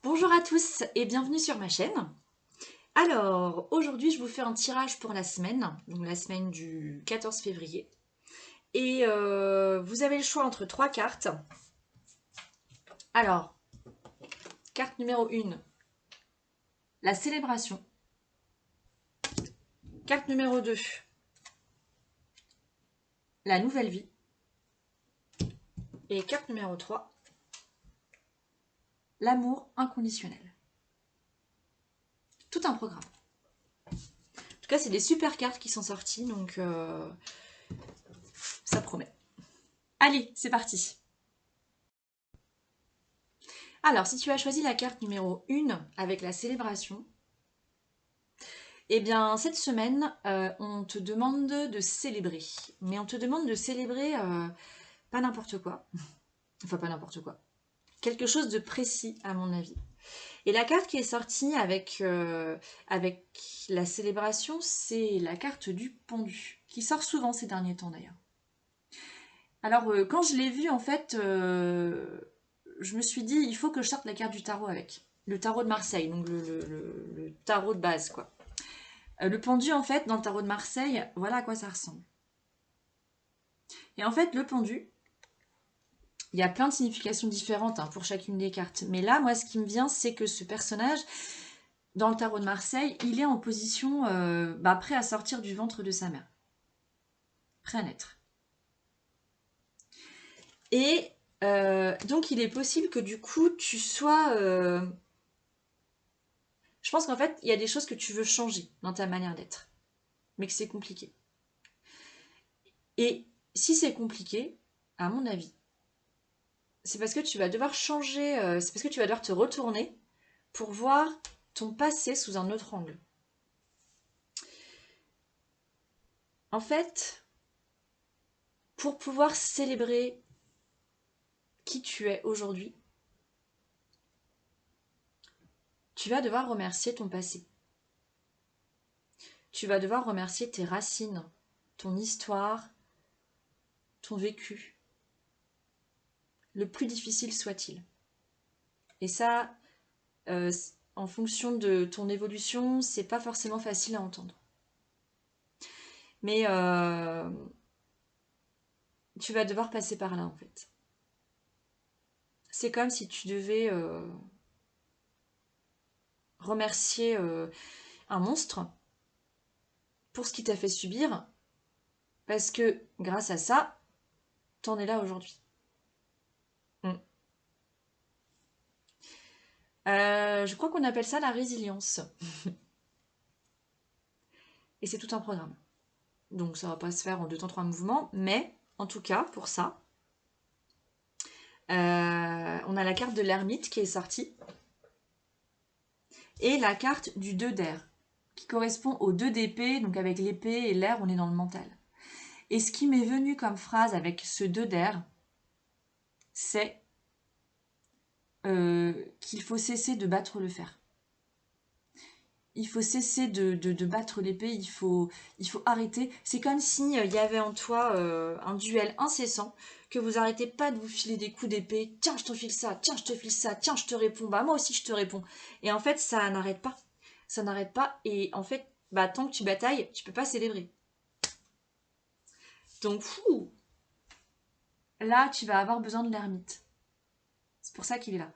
Bonjour à tous et bienvenue sur ma chaîne. Alors, aujourd'hui, je vous fais un tirage pour la semaine, donc la semaine du 14 février. Et vous avez le choix entre trois cartes. Alors, carte numéro 1, la célébration. Carte numéro 2, la nouvelle vie. Et carte numéro 3, l'amour inconditionnel. Tout un programme. En tout cas, c'est des super cartes qui sont sorties, donc ça promet. Allez, c'est parti. Alors, si tu as choisi la carte numéro 1 avec la célébration, eh bien, cette semaine, on te demande de célébrer. Mais on te demande de célébrer pas n'importe quoi. Enfin, pas n'importe quoi. Quelque chose de précis, à mon avis. Et la carte qui est sortie avec la célébration, c'est la carte du pendu, qui sort souvent ces derniers temps d'ailleurs. Alors, quand je l'ai vue, en fait, je me suis dit, il faut que je sorte la carte du tarot avec. Le tarot de Marseille, donc le tarot de base, quoi. Le pendu, en fait, dans le tarot de Marseille, voilà à quoi ça ressemble. Et en fait, le pendu, il y a plein de significations différentes pour chacune des cartes. Mais là, moi, ce qui me vient, c'est que ce personnage, dans le tarot de Marseille, il est en position prêt à sortir du ventre de sa mère. Prêt à naître. Et donc, il est possible que du coup, tu sois... Je pense qu'en fait, il y a des choses que tu veux changer dans ta manière d'être. Mais que c'est compliqué. Et si c'est compliqué, à mon avis, c'est parce que tu vas devoir changer, c'est parce que tu vas devoir te retourner pour voir ton passé sous un autre angle. En fait, pour pouvoir célébrer qui tu es aujourd'hui, tu vas devoir remercier ton passé. Tu vas devoir remercier tes racines, ton histoire, ton vécu, le plus difficile soit-il. Et ça, en fonction de ton évolution, c'est pas forcément facile à entendre. Mais tu vas devoir passer par là en fait. C'est comme si tu devais remercier un monstre pour ce qu'il t'a fait subir, parce que grâce à ça, t'en es là aujourd'hui. Je crois qu'on appelle ça la résilience. Et c'est tout un programme. Donc ça va pas se faire en 2 temps 3 mouvements, mais en tout cas, pour ça, on a la carte de l'ermite qui est sortie, et la carte du 2 d'air, qui correspond au 2 d'épée, donc avec l'épée et l'air, on est dans le mental. Et ce qui m'est venu comme phrase avec ce 2 d'air, c'est qu'il faut cesser de battre le fer. Il faut cesser de battre l'épée, il faut arrêter. C'est comme s'il y avait en toi un duel incessant, que vous arrêtez pas de vous filer des coups d'épée. Tiens, je te file ça, tiens, je te file ça, tiens, je te réponds. Bah, moi aussi, je te réponds. Et en fait, ça n'arrête pas. Ça n'arrête pas. Et en fait, bah, tant que tu batailles, tu peux pas célébrer. Donc, fou, là, tu vas avoir besoin de l'ermite. C'est pour ça qu'il est là.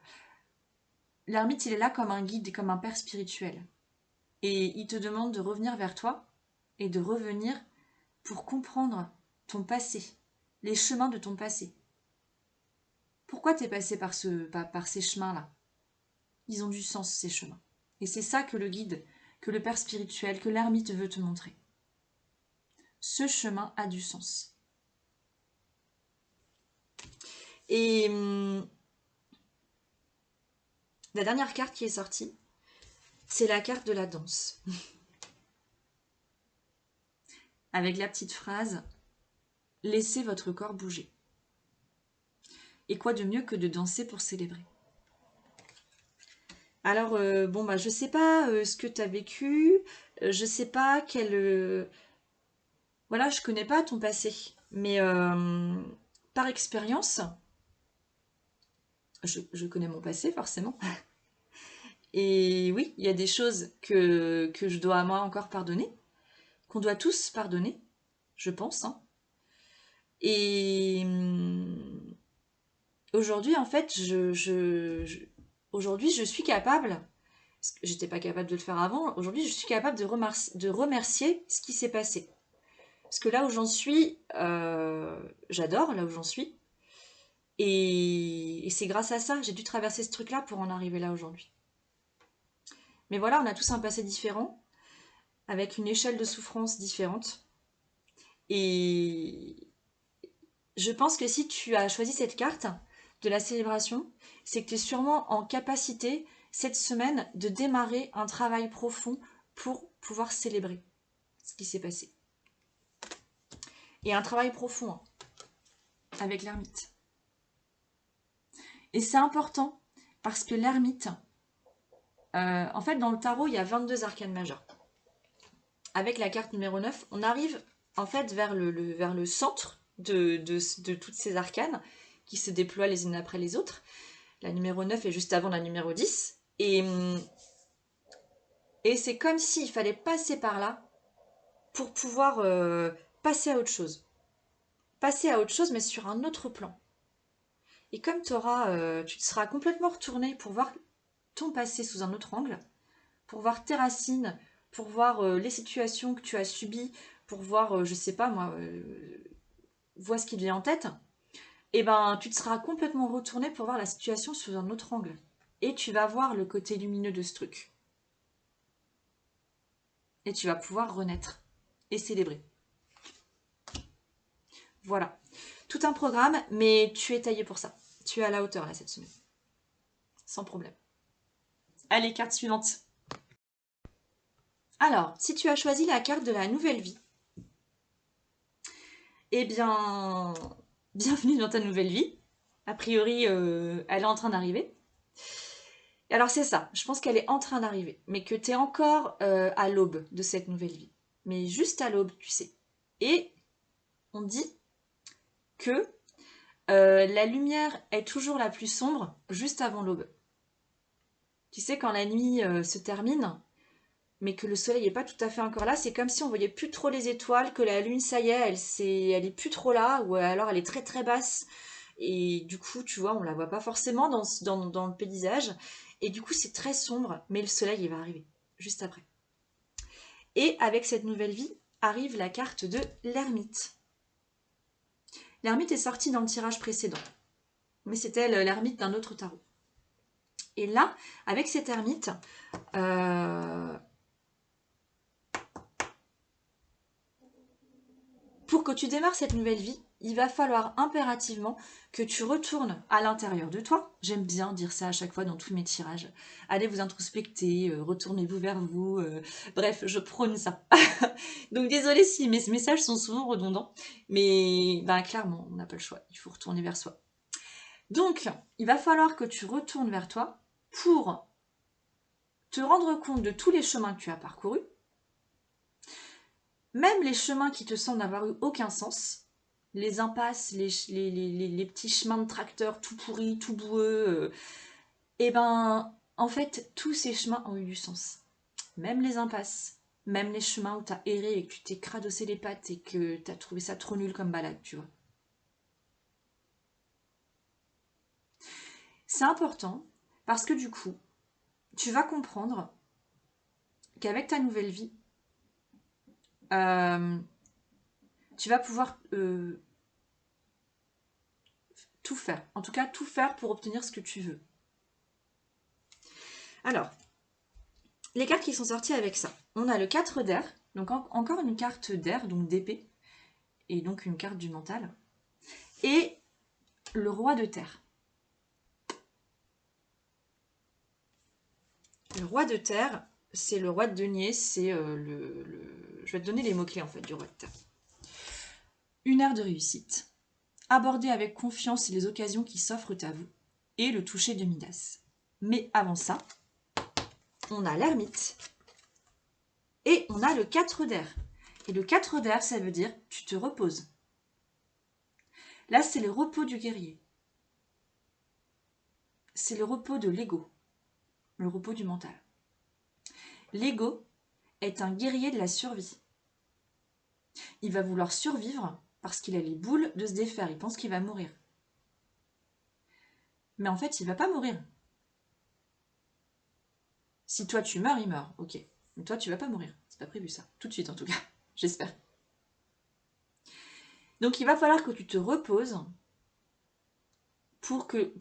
L'ermite, il est là comme un guide et comme un père spirituel. Et il te demande de revenir vers toi et de revenir pour comprendre ton passé, les chemins de ton passé. Pourquoi tu es passé par ces chemins-là? Ils ont du sens, ces chemins. Et c'est ça que le guide, que le père spirituel, que l'ermite veut te montrer. Ce chemin a du sens. Et la dernière carte qui est sortie, c'est la carte de la danse. Avec la petite phrase « Laissez votre corps bouger ». Et quoi de mieux que de danser pour célébrer? Alors, je sais pas ce que tu as vécu, je sais pas voilà, je connais pas ton passé, mais par expérience, je connais mon passé forcément, Et oui, il y a des choses que je dois à moi encore pardonner, qu'on doit tous pardonner, je pense, hein. Et aujourd'hui, en fait, aujourd'hui, je suis capable, parce que j'étais pas capable de le faire avant, aujourd'hui, je suis capable de remercier ce qui s'est passé. Parce que là où j'en suis, j'adore là où j'en suis. Et c'est grâce à ça, j'ai dû traverser ce truc-là pour en arriver là aujourd'hui. Mais voilà, on a tous un passé différent, avec une échelle de souffrance différente. Et je pense que si tu as choisi cette carte de la célébration, c'est que tu es sûrement en capacité, cette semaine, de démarrer un travail profond pour pouvoir célébrer ce qui s'est passé. Et un travail profond, hein, avec l'ermite. Et c'est important, parce que l'ermite, en fait, dans le tarot, il y a 22 arcanes majeures. Avec la carte numéro 9, on arrive en fait vers le centre de toutes ces arcanes qui se déploient les unes après les autres. La numéro 9 est juste avant la numéro 10. Et c'est comme s'il fallait passer par là pour pouvoir passer à autre chose. Passer à autre chose, mais sur un autre plan. Et comme tu te seras complètement retourné pour voir ton passé sous un autre angle, pour voir tes racines, pour voir les situations que tu as subies, pour voir, je sais pas moi, vois ce qui te vient en tête, et ben tu te seras complètement retourné pour voir la situation sous un autre angle. Et tu vas voir le côté lumineux de ce truc. Et tu vas pouvoir renaître et célébrer. Voilà. Tout un programme, mais tu es taillé pour ça. Tu es à la hauteur là cette semaine. Sans problème. Allez, carte suivante. Alors, si tu as choisi la carte de la nouvelle vie, eh bien, bienvenue dans ta nouvelle vie. A priori, elle est en train d'arriver. Alors c'est ça, je pense qu'elle est en train d'arriver, mais que tu es encore à l'aube de cette nouvelle vie. Mais juste à l'aube, tu sais. Et on dit que la lumière est toujours la plus sombre juste avant l'aube. Tu sais, quand la nuit se termine, mais que le soleil n'est pas tout à fait encore là, c'est comme si on voyait plus trop les étoiles, que la lune, ça y est, elle est plus trop là, ou alors elle est très très basse. Et du coup, tu vois, on la voit pas forcément dans le paysage. Et du coup, c'est très sombre, mais le soleil, il va arriver, juste après. Et avec cette nouvelle vie, arrive la carte de l'ermite. L'ermite est sortie dans le tirage précédent, mais c'était l'ermite d'un autre tarot. Et là, avec cet ermite, pour que tu démarres cette nouvelle vie, il va falloir impérativement que tu retournes à l'intérieur de toi. J'aime bien dire ça à chaque fois dans tous mes tirages. Allez vous introspecter, retournez-vous vers vous. Bref, je prône ça. Donc désolée si mes messages sont souvent redondants, mais ben, clairement, on n'a pas le choix. Il faut retourner vers soi. Donc, il va falloir que tu retournes vers toi pour te rendre compte de tous les chemins que tu as parcourus, même les chemins qui te semblent n'avoir eu aucun sens, les impasses, les petits chemins de tracteur tout pourris, tout boueux, et ben, en fait, tous ces chemins ont eu du sens. Même les impasses, même les chemins où tu as erré et que tu t'es cradossé les pattes et que tu as trouvé ça trop nul comme balade, tu vois. C'est important parce que du coup, tu vas comprendre qu'avec ta nouvelle vie, tu vas pouvoir tout faire. En tout cas, tout faire pour obtenir ce que tu veux. Alors, les cartes qui sont sorties avec ça. On a le 4 d'air, donc encore une carte d'air, donc d'épée, et donc une carte du mental. Et le roi de terre. Le roi de terre, c'est le roi de denier, c'est Je vais te donner les mots-clés en fait du roi de terre. Une ère de réussite. Aborder avec confiance les occasions qui s'offrent à vous. Et le toucher de Midas. Mais avant ça, on a l'ermite. Et on a le 4 d'air. Et le 4 d'air, ça veut dire tu te reposes. Là, c'est le repos du guerrier. C'est le repos de l'ego. le repos du mental. L'ego est un guerrier de la survie. Il va vouloir survivre parce qu'il a les boules de se défaire. Il pense qu'il va mourir. Mais en fait, il ne va pas mourir. Si toi tu meurs, il meurt, ok. Mais toi tu vas pas mourir. C'est pas prévu ça. Tout de suite en tout cas. J'espère. Donc il va falloir que tu te reposes pour que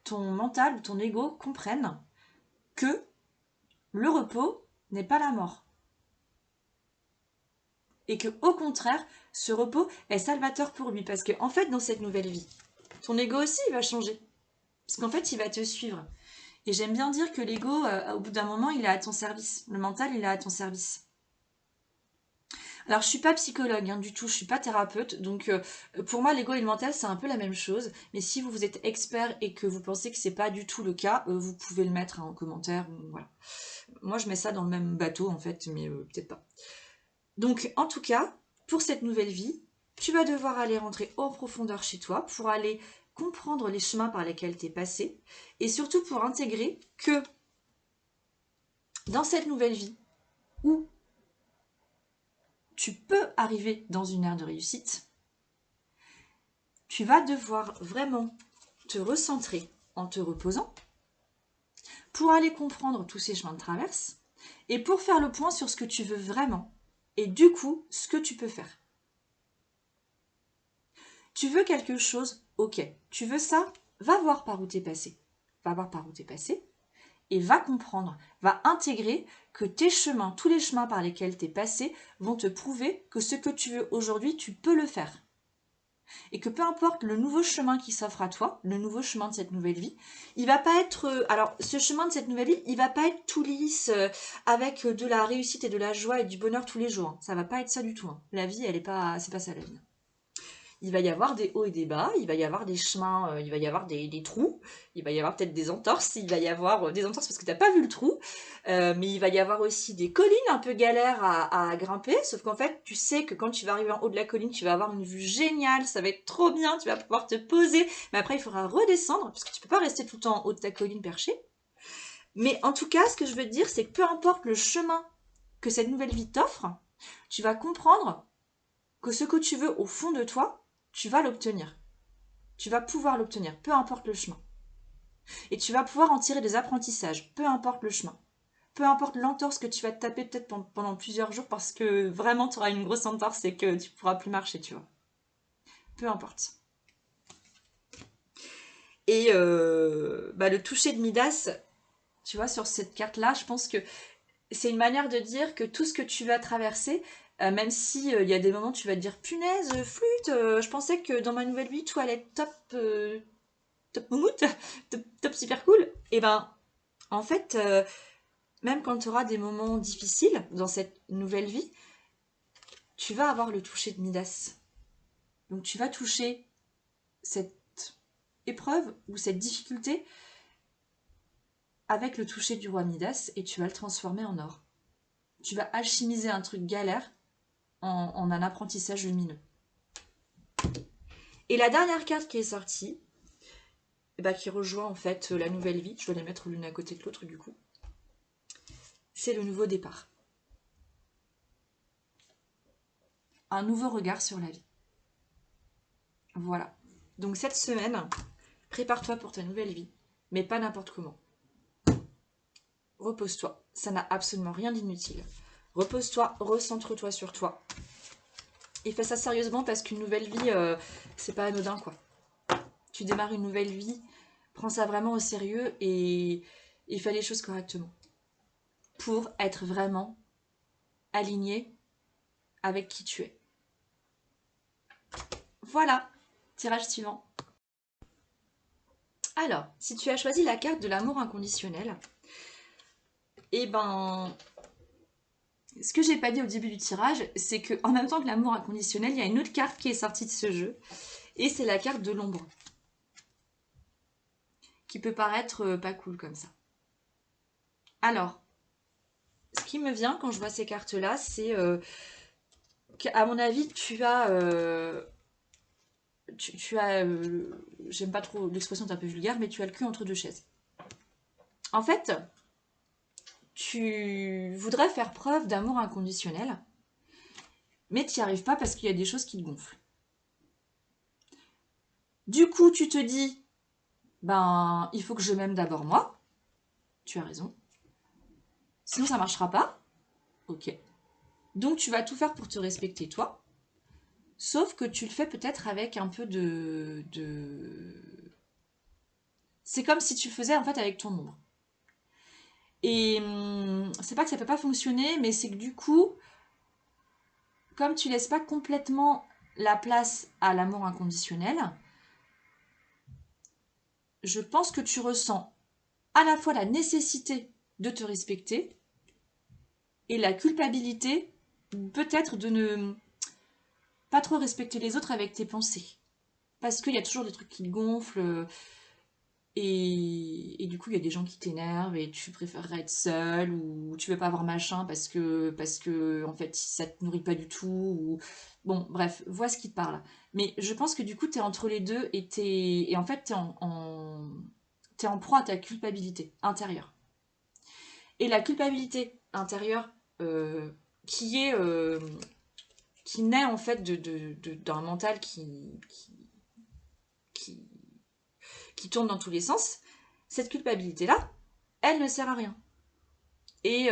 ton mental, ton ego comprenne que le repos n'est pas la mort. Et que au contraire, ce repos est salvateur pour lui. Parce qu'en fait, dans cette nouvelle vie, ton ego aussi il va changer. Parce qu'en fait, il va te suivre. Et j'aime bien dire que l'ego, au bout d'un moment, il est à ton service. Le mental, il est à ton service. Alors, je suis pas psychologue du tout, je suis pas thérapeute, donc pour moi, l'ego et le mental, c'est un peu la même chose. Mais si vous êtes expert et que vous pensez que c'est pas du tout le cas, vous pouvez le mettre en commentaire. Voilà. Moi, je mets ça dans le même bateau, en fait, mais peut-être pas. Donc, en tout cas, pour cette nouvelle vie, tu vas devoir aller rentrer en profondeur chez toi pour aller comprendre les chemins par lesquels tu es passé et surtout pour intégrer que dans cette nouvelle vie où tu peux arriver dans une ère de réussite, tu vas devoir vraiment te recentrer en te reposant pour aller comprendre tous ces chemins de traverse et pour faire le point sur ce que tu veux vraiment et du coup ce que tu peux faire. Tu veux quelque chose, ok. Tu veux ça, va voir par où t'es passé. Va voir par où t'es passé et va comprendre, va intégrer que tes chemins, tous les chemins par lesquels t'es passé vont te prouver que ce que tu veux aujourd'hui, tu peux le faire. Et que peu importe le nouveau chemin qui s'offre à toi, le nouveau chemin de cette nouvelle vie, il va pas être... alors, ce chemin de cette nouvelle vie, il va pas être tout lisse, avec de la réussite et de la joie et du bonheur tous les jours. Ça va pas être ça du tout. La vie, elle est pas... c'est pas ça la vie. Il va y avoir des hauts et des bas, il va y avoir des chemins, il va y avoir des trous, il va y avoir peut-être des entorses, il va y avoir des entorses parce que tu n'as pas vu le trou, mais il va y avoir aussi des collines un peu galères à grimper, sauf qu'en fait, tu sais que quand tu vas arriver en haut de la colline, tu vas avoir une vue géniale, ça va être trop bien, tu vas pouvoir te poser, mais après, il faudra redescendre, parce que tu peux pas rester tout le temps en haut de ta colline perchée. Mais en tout cas, ce que je veux te dire, c'est que peu importe le chemin que cette nouvelle vie t'offre, tu vas comprendre que ce que tu veux au fond de toi, tu vas l'obtenir. Tu vas pouvoir l'obtenir, peu importe le chemin. Et tu vas pouvoir en tirer des apprentissages, peu importe le chemin. Peu importe l'entorse que tu vas te taper peut-être pendant plusieurs jours parce que vraiment tu auras une grosse entorse et que tu ne pourras plus marcher, tu vois. Peu importe. Et le toucher de Midas, tu vois, sur cette carte-là, je pense que c'est une manière de dire que tout ce que tu vas traverser, même si il y a des moments où tu vas te dire punaise, flûte, je pensais que dans ma nouvelle vie tout allait être top moumoute, top super cool. Et ben, en fait, même quand tu auras des moments difficiles dans cette nouvelle vie, tu vas avoir le toucher de Midas. Donc tu vas toucher cette épreuve ou cette difficulté avec le toucher du roi Midas et tu vas le transformer en or. Tu vas alchimiser un truc galère en un apprentissage lumineux. Et la dernière carte qui est sortie, qui rejoint en fait la nouvelle vie, je vais les mettre l'une à côté de l'autre du coup, c'est le nouveau départ. Un nouveau regard sur la vie. Voilà. Donc cette semaine, prépare-toi pour ta nouvelle vie, mais pas n'importe comment. Repose-toi, ça n'a absolument rien d'inutile. Repose-toi, recentre-toi sur toi. Et fais ça sérieusement parce qu'une nouvelle vie, c'est pas anodin quoi. Tu démarres une nouvelle vie, prends ça vraiment au sérieux et fais les choses correctement. Pour être vraiment aligné avec qui tu es. Voilà, tirage suivant. Alors, si tu as choisi la carte de l'amour inconditionnel, eh ben, ce que j'ai pas dit au début du tirage, c'est que en même temps que l'amour inconditionnel, il y a une autre carte qui est sortie de ce jeu, et c'est la carte de l'ombre, qui peut paraître pas cool comme ça. Alors, ce qui me vient quand je vois ces cartes-là, c'est qu'à mon avis, tu as j'aime pas trop l'expression, c'est un peu vulgaire, mais tu as le cul entre deux chaises. En fait, tu voudrais faire preuve d'amour inconditionnel, mais tu n'y arrives pas parce qu'il y a des choses qui te gonflent. Du coup, tu te dis, ben, il faut que je m'aime d'abord moi. Tu as raison. Sinon, ça ne marchera pas. Ok. Donc, tu vas tout faire pour te respecter toi. Sauf que tu le fais peut-être avec un peu C'est comme si tu le faisais en fait avec ton ombre. Et c'est pas que ça peut pas fonctionner, mais c'est que du coup, comme tu laisses pas complètement la place à l'amour inconditionnel, je pense que tu ressens à la fois la nécessité de te respecter et la culpabilité peut-être de ne pas trop respecter les autres avec tes pensées. Parce qu'il y a toujours des trucs qui te gonflent, et du coup, il y a des gens qui t'énervent et tu préférerais être seul ou tu veux pas avoir machin parce que en fait, ça te nourrit pas du tout. Bon, bref, vois ce qui te parle. Mais je pense que du coup, tu es entre les deux et en fait, tu es t'es en proie à ta culpabilité intérieure. Et la culpabilité intérieure euh, qui est qui naît en fait d'un mental qui, qui tourne dans tous les sens, cette culpabilité-là, elle ne sert à rien. Et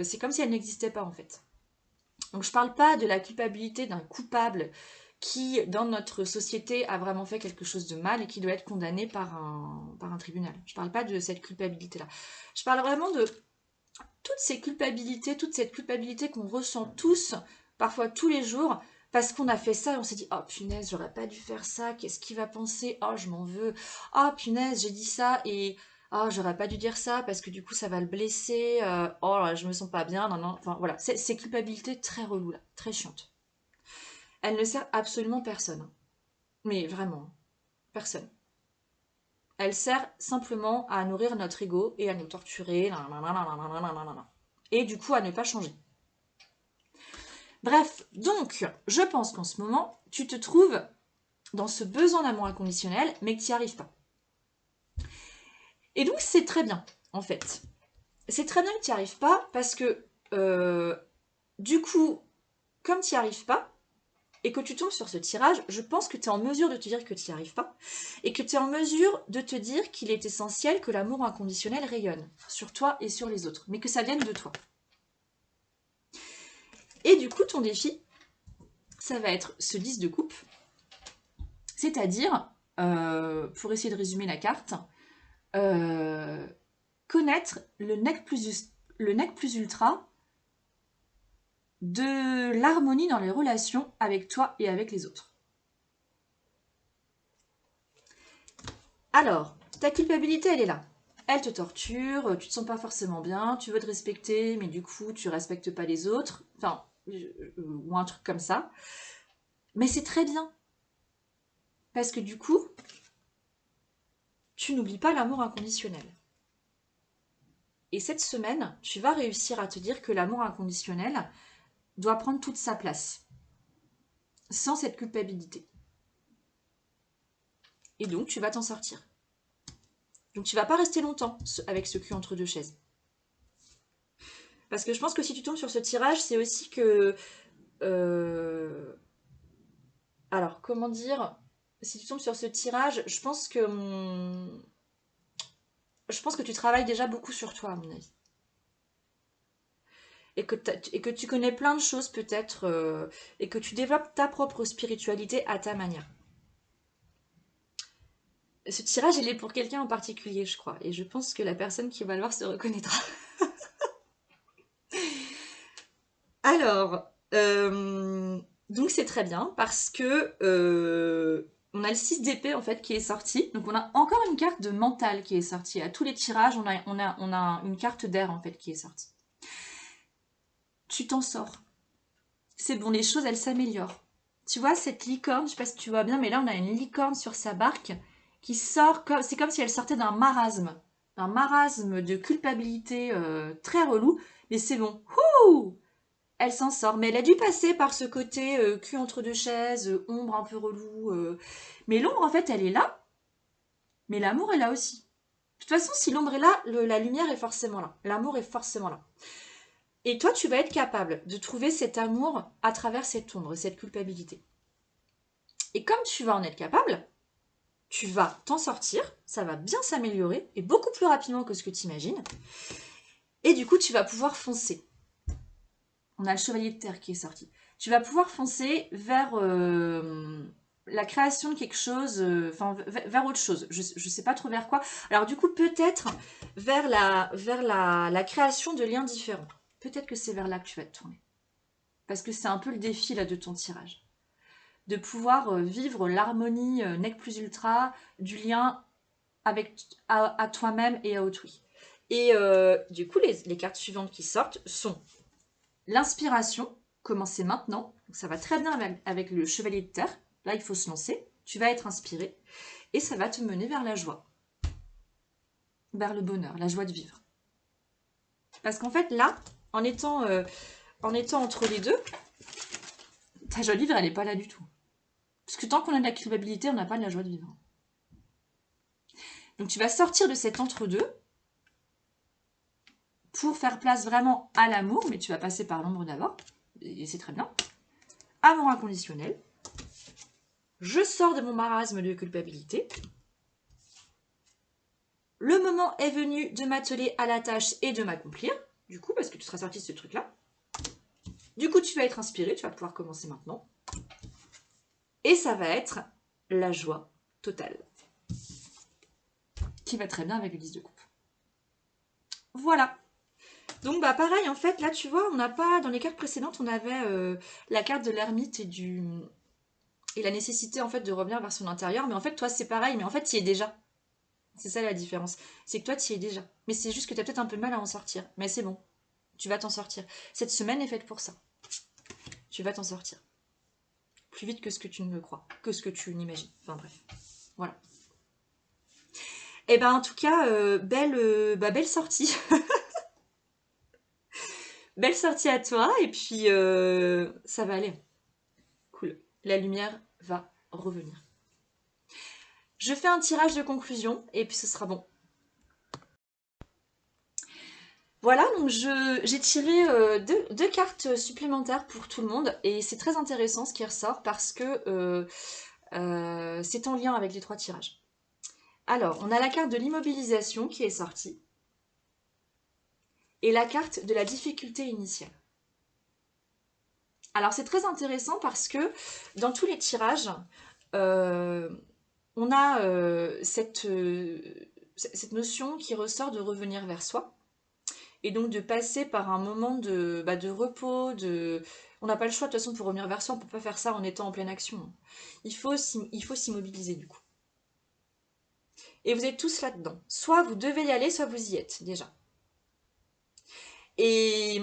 c'est comme si elle n'existait pas en fait. Donc je parle pas de la culpabilité d'un coupable qui, dans notre société, a vraiment fait quelque chose de mal et qui doit être condamné par un tribunal. Je parle pas de cette culpabilité-là. Je parle vraiment de toute cette culpabilité qu'on ressent tous, parfois tous les jours, parce qu'on a fait ça et on s'est dit oh punaise, j'aurais pas dû faire ça, qu'est-ce qu'il va penser, oh je m'en veux, oh punaise, j'ai dit ça et oh j'aurais pas dû dire ça parce que du coup ça va le blesser, oh là, je me sens pas bien, non, non, enfin voilà, ces culpabilités très reloues là, très chiantes. Elles ne servent absolument personne, mais vraiment, personne. Elle sert simplement à nourrir notre ego et à nous torturer, et du coup à ne pas changer. Bref, donc, je pense qu'en ce moment, tu te trouves dans ce besoin d'amour inconditionnel, mais que tu n'y arrives pas. Et donc, c'est très bien, en fait. C'est très bien que tu n'y arrives pas, parce que, du coup, comme tu n'y arrives pas, et que tu tombes sur ce tirage, je pense que tu es en mesure de te dire que tu n'y arrives pas, et que tu es en mesure de te dire qu'il est essentiel que l'amour inconditionnel rayonne sur toi et sur les autres, mais que ça vienne de toi. Et du coup, ton défi, ça va être ce 10 de coupe, c'est-à-dire, pour essayer de résumer la carte, connaître le nec plus ultra de l'harmonie dans les relations avec toi et avec les autres. Alors, ta culpabilité, elle est là. Elle te torture, tu te sens pas forcément bien, tu veux te respecter, mais du coup, tu respectes pas les autres. Enfin, ou un truc comme ça. Mais c'est très bien. Parce que du coup, tu n'oublies pas l'amour inconditionnel. Et cette semaine, tu vas réussir à te dire que l'amour inconditionnel doit prendre toute sa place. Sans cette culpabilité. Et donc, tu vas t'en sortir. Donc, tu vas pas rester longtemps avec ce cul entre deux chaises. Parce que je pense que si tu tombes sur ce tirage, c'est aussi que... Alors, comment dire? Si tu tombes sur ce tirage, je pense que... Je pense que tu travailles déjà beaucoup sur toi, à mon avis. Et que tu connais plein de choses peut-être, et que tu développes ta propre spiritualité à ta manière. Ce tirage, il est pour quelqu'un en particulier, je crois. Et je pense que la personne qui va le voir se reconnaîtra. Alors, donc c'est très bien parce que on a le 6 d'épée en fait qui est sorti. Donc on a encore une carte de mental qui est sortie. À tous les tirages, on a une carte d'air en fait qui est sortie. Tu t'en sors. C'est bon, les choses elles s'améliorent. Tu vois cette licorne, je sais pas si tu vois bien, mais là on a une licorne sur sa barque qui sort, c'est comme si elle sortait d'un marasme de culpabilité très relou, mais c'est bon. Ouh, elle s'en sort, mais elle a dû passer par ce côté cul entre deux chaises, ombre un peu relou. Mais l'ombre, en fait, elle est là, mais l'amour est là aussi. toute façon, si l'ombre est là, la lumière est forcément là. L'amour est forcément là. Et toi, tu vas être capable de trouver cet amour à travers cette ombre, cette culpabilité. Et comme tu vas en être capable, tu vas t'en sortir, ça va bien s'améliorer, et beaucoup plus rapidement que ce que tu imagines. Et du coup, tu vas pouvoir foncer. On a le chevalier de terre qui est sorti. Tu vas pouvoir foncer vers la création de quelque chose, enfin vers autre chose. Je ne sais pas trop vers quoi. Alors du coup, peut-être vers la création de liens différents. Peut-être que c'est vers là que tu vas te tourner. Parce que c'est un peu le défi là de ton tirage. De pouvoir vivre l'harmonie nec plus ultra du lien à toi-même et à autrui. Et du coup, les cartes suivantes qui sortent sont l'inspiration, commencer maintenant. Donc ça va très bien avec le chevalier de terre. Là, il faut se lancer. Tu vas être inspiré et ça va te mener vers la joie, vers le bonheur, la joie de vivre. Parce qu'en fait, là, en étant entre les deux, ta joie de vivre, elle n'est pas là du tout. Parce que tant qu'on a de la culpabilité, on n'a pas de la joie de vivre. Donc tu vas sortir de cet entre-deux pour faire place vraiment à l'amour, mais tu vas passer par l'ombre d'abord, et c'est très bien. Amour inconditionnel. Je sors de mon marasme de culpabilité. Le moment est venu de m'atteler à la tâche et de m'accomplir, du coup, parce que tu seras sorti de ce truc-là. Du coup, tu vas être inspiré, tu vas pouvoir commencer maintenant. Et ça va être la joie totale. Qui va très bien avec le 10 de coupe. Voilà. Donc, bah pareil, en fait, là, tu vois, on n'a pas... Dans les cartes précédentes, on avait la carte de l'ermite et la nécessité, en fait, de revenir vers son intérieur. Mais en fait, toi, c'est pareil, mais en fait, tu y es déjà. C'est ça la différence. C'est que toi, tu y es déjà. Mais c'est juste que tu as peut-être un peu de mal à en sortir. Mais c'est bon. Tu vas t'en sortir. Cette semaine est faite pour ça. Tu vas t'en sortir. Plus vite que ce que tu ne le crois. Que ce que tu n'imagines. Enfin bref. Voilà. Et ben en tout cas, belle sortie. Belle sortie à toi. Et puis, ça va aller. Cool. La lumière va revenir. Je fais un tirage de conclusion. Et puis ce sera bon. Voilà, donc j'ai tiré deux cartes supplémentaires pour tout le monde et c'est très intéressant ce qui ressort parce que c'est en lien avec les 3 tirages. Alors, on a la carte de l'immobilisation qui est sortie et la carte de la difficulté initiale. Alors, c'est très intéressant parce que dans tous les tirages, on a cette notion qui ressort de revenir vers soi. Et donc de passer par un moment de repos, on n'a pas le choix de toute façon pour revenir vers soi, on ne peut pas faire ça en étant en pleine action. Il faut s'immobiliser du coup. Et vous êtes tous là-dedans. Soit vous devez y aller, soit vous y êtes déjà. Et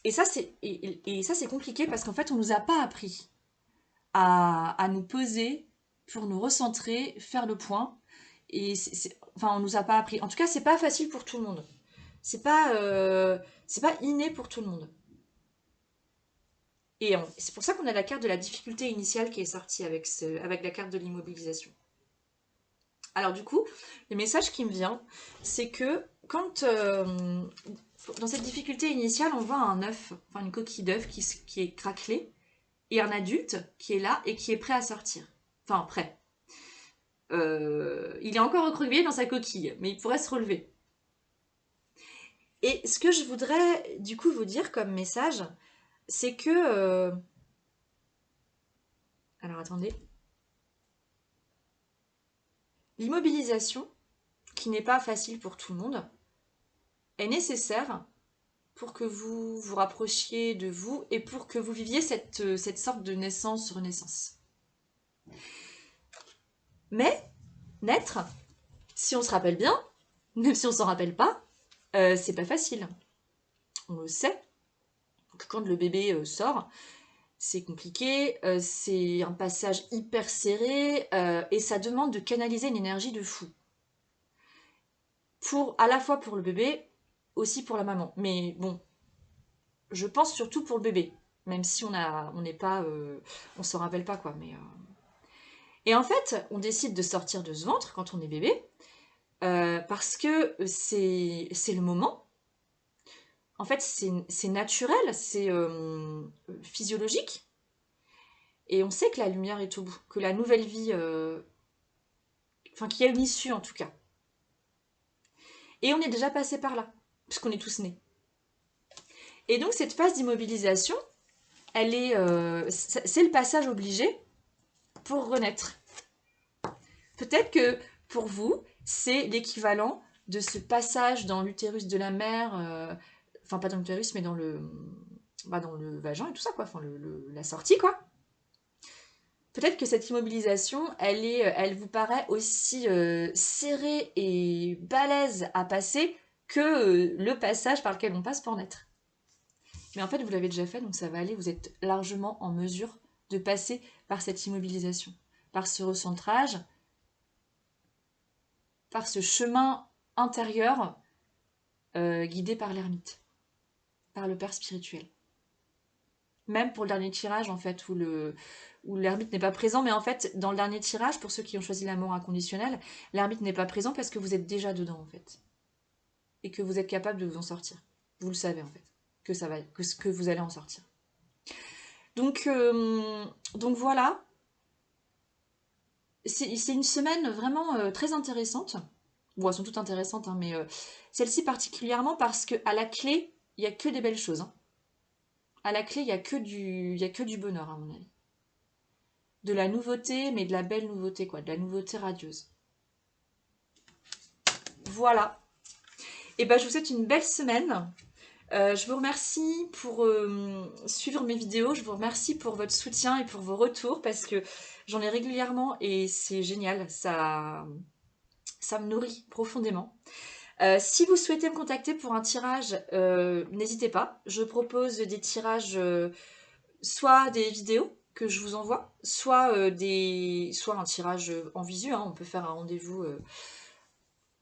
ça c'est compliqué parce qu'en fait on ne nous a pas appris à nous poser pour nous recentrer, faire le point. Et enfin on nous a pas appris. En tout cas c'est pas facile pour tout le monde. C'est pas inné pour tout le monde. Et c'est pour ça qu'on a la carte de la difficulté initiale qui est sortie avec la carte de l'immobilisation. Alors du coup, le message qui me vient, c'est que quand dans cette difficulté initiale, on voit un œuf, enfin une coquille d'œuf qui est craquelée, et un adulte qui est là et qui est prêt à sortir. Enfin, prêt. Il est encore recroquevillé dans sa coquille, mais il pourrait se relever. Et ce que je voudrais du coup vous dire comme message, c'est que... Alors attendez. L'immobilisation, qui n'est pas facile pour tout le monde, est nécessaire pour que vous vous rapprochiez de vous et pour que vous viviez cette sorte de naissance-renaissance. Mais, naître, si on se rappelle bien, même si on s'en rappelle pas, c'est pas facile. On le sait, que quand le bébé sort, c'est compliqué, c'est un passage hyper serré, et ça demande de canaliser une énergie de fou. À la fois pour le bébé, aussi pour la maman. Mais bon, je pense surtout pour le bébé, même si on n'est pas, on s'en rappelle pas quoi. Et en fait, on décide de sortir de ce ventre quand on est bébé, parce que c'est le moment. En fait, c'est naturel, c'est physiologique. Et on sait que la lumière est au bout, que la nouvelle vie, enfin qu'il y a une issue en tout cas. Et on est déjà passé par là, puisqu'on est tous nés. Et donc cette phase d'immobilisation, c'est le passage obligé pour renaître. Peut-être que pour vous, c'est l'équivalent de ce passage dans l'utérus de la mère, enfin pas dans l'utérus, mais dans dans le vagin et tout ça, quoi, enfin la sortie, quoi. Peut-être que cette immobilisation, elle vous paraît aussi serrée et balèze à passer que le passage par lequel on passe pour naître. Mais en fait, vous l'avez déjà fait, donc ça va aller, vous êtes largement en mesure de passer par cette immobilisation, par ce recentrage, par ce chemin intérieur guidé par l'ermite, par le père spirituel. Même pour le dernier tirage, en fait, où l'ermite n'est pas présent, mais en fait, dans le dernier tirage, pour ceux qui ont choisi l'amour inconditionnel, l'ermite n'est pas présent parce que vous êtes déjà dedans, en fait. Et que vous êtes capable de vous en sortir. Vous le savez, en fait, que vous allez en sortir. Donc voilà, c'est une semaine vraiment très intéressante. Bon, elles sont toutes intéressantes, hein, mais celle-ci particulièrement parce qu'à la clé, il n'y a que des belles choses. Hein. À la clé, il y a que du bonheur, à mon avis. De la nouveauté, mais de la belle nouveauté, quoi. De la nouveauté radieuse. Voilà. Et ben, je vous souhaite une belle semaine. Je vous remercie pour suivre mes vidéos. Je vous remercie pour votre soutien et pour vos retours parce que j'en ai régulièrement et c'est génial. Ça me nourrit profondément. Si vous souhaitez me contacter pour un tirage, n'hésitez pas. Je propose des tirages, soit des vidéos que je vous envoie, soit un tirage en visu. Hein, on peut faire un rendez-vous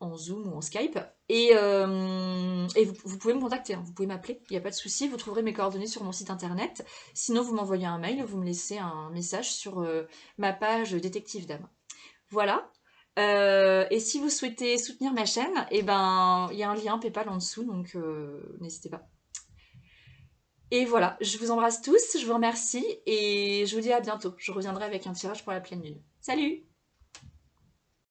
en Zoom ou en Skype. Et vous pouvez me contacter, hein, vous pouvez m'appeler, il n'y a pas de souci. Vous trouverez mes coordonnées sur mon site internet. Sinon, vous m'envoyez un mail, vous me laissez un message sur ma page Détective Dame. Voilà. Et si vous souhaitez soutenir ma chaîne, eh ben, il y a un lien PayPal en dessous, donc n'hésitez pas. Et voilà, je vous embrasse tous, je vous remercie et je vous dis à bientôt. Je reviendrai avec un tirage pour la pleine lune. Salut!